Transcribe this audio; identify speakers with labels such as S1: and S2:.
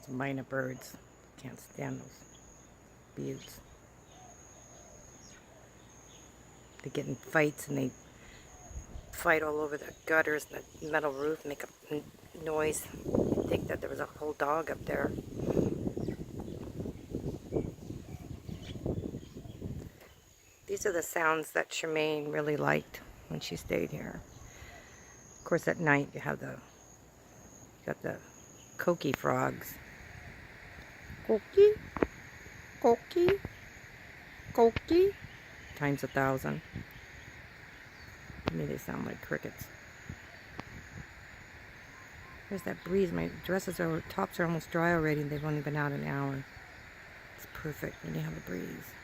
S1: Those minor birds. Can't stand those buttes. They get in fights and they fight all over the gutters and the metal roof, make a noise. You'd think that there was a whole dog up there. These are the sounds that Charmaine really liked when she stayed here. Of course, at night you got the coqui frogs. Coqui, coqui, coqui, times 1,000. To me, they sound like crickets. There's that breeze. My tops are almost dry already, and they've only been out an hour. It's perfect when you have a breeze.